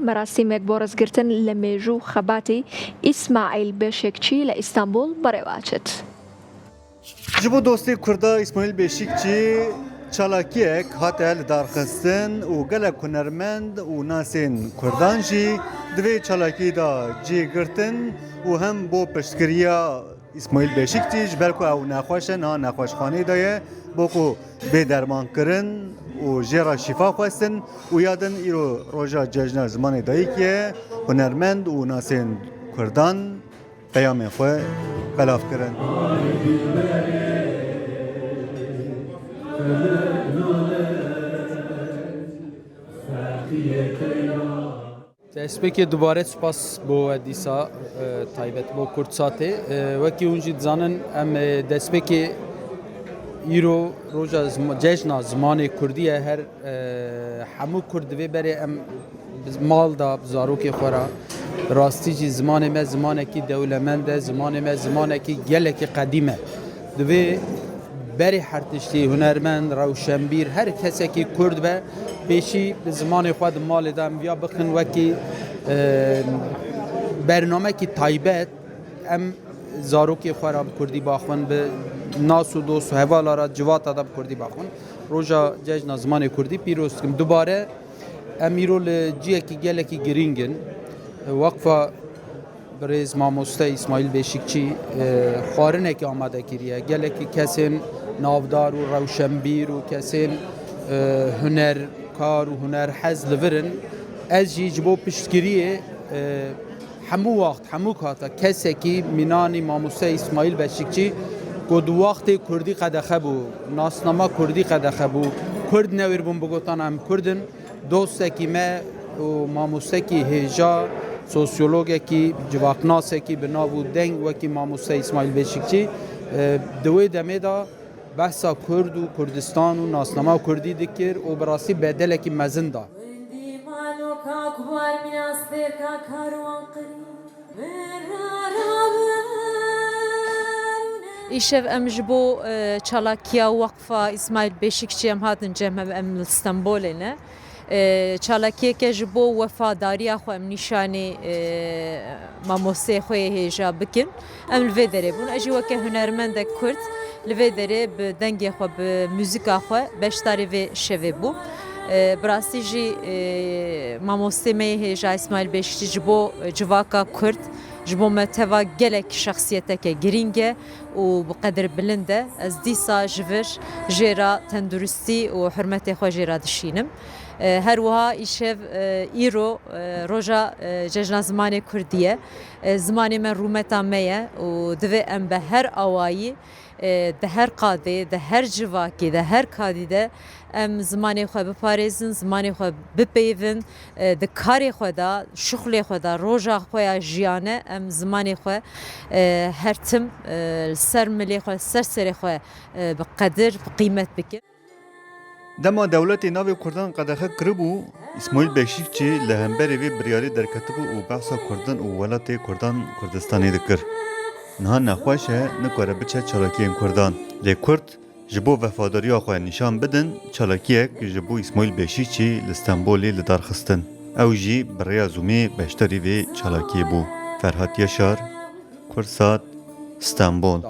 مراسمێک بۆ ڕزگرتن لە مێژوو خەباتی ئیسماعیل بێشێکچی لە ئیستانبول بەڕێواچێت. Ji bo dostê Kurda İsmail Beşikçi çalakiyek hate li darxistin û gelek hunermend û nasên Kurdan jî divê çalakî da cêgirtin û hem bo piştgiriya İsmail Beşikçi ji ber ku ew nexweş e niha nexweşxanê de ye bo ku bêdermankirin û jêra şîfa xwestin û ya din îro roja cejna zimanê dayîk ye hunermend û nasên Kurdan peyamên xwe belav kirin. Destpêkê dubare spas bo dîsa taybet bo Kurdsatê wekî hûn jî dizanin em destpêkê îro roja cejna zimanê Kurdî ye her hemû Kurd divê berê em mal da zarokê xwe ra rastî jî zimanê me zimanekî dewlemend e zimanê me zimanekî gelekî qedîm e divê berê her tiştî hunermend rewşenbîr her kesekî Kurd be pêşî bi zimanê xwe di malê de em viya bixin wekî bernamekî taybet em zarokê xwe ra bi Kurdî baxwin bi nas û dost û hevala ra civata da bi Kurdî baxwin roja cejna zimanê Kurdî pîroz dikim dubare em îro li ciyekî gelekî girîngin Vakfa Birêz Mamoste İsmail Beşikçi xwarinekî amade kiriye gelekî kesên navdar û rewşenbîr û kesên hunerkar û hunerhez li virin ez jî ji bo piştgiriyê hemû waxt hemû kata kesekî mînanî Mamoste İsmail Beşikçi ku di waxtê Kurdî qedexe bû nasnama Kurdî qedexe bû Kurd newêrbûn bi gotan em Kurdin dostekî me û mamostekî hêja sosyologekî civaknasekî bi nav û deng wekî Mamoste İsmail Beşikçi di wê demê da behsa Kurd û Kurdistan û nasnama Kurdî dikir û bi rastî bedelekî mezin da. İşev em ji bo çalakiya Vakfa İsmail Beşikçi em hatin cem em li İstanbolê ne çalakiyeke ji bo wefadariya xwe em nîşanê mamosteyê xwe yê hêja bikin em li vê derê bûn ez jî weke hunermendek Kurd li vê derê bi dengê xwe bi müzika xwe beşdarê vê şevê bû bi rastî jî mamostê me yê hêja İsmail Beşikçi ji bo civaka Kurd ji bo me teva gelek şexsiyeteke girîng e û bi qedir bilind e ez dîsa ji vir jêra tenduristî û hurmetê xwe jêra dişînim her wiha îşev îro roja cejna zimanê Kurdî ye zimanê me rûmeta me ye û divê em bi her awayî di her qadê di her civakê di her kadî de em zimanê xwe biparêzin zimanê xwe bipeyvin di karê xwe da şuxlê xwe da roja xwe ya jiyane em zimanê xwe her tim li ser milê xwe ser serê xwe bi qedir bi qîmet bikin. Dema dewletê navê Kurdan qedexe kiribû İsmail Beşikçi li hemberê vê biryarî derketibû û behsa Kurdan û welatê Kurdan Kurdistanê dikir. Niha nexweş e nikare biçe çalakiyên Kurdan. Lê Kurd ji bo vefadariya xwe nîşan bidin çalakiyek ji bo İsmail Beşikçi li Stenbolê li darxistin. Ew jî bi rêya zûmê beşdarî vê çalakiyê bû. Ferhat Yaşar, Kursat, Stenbol.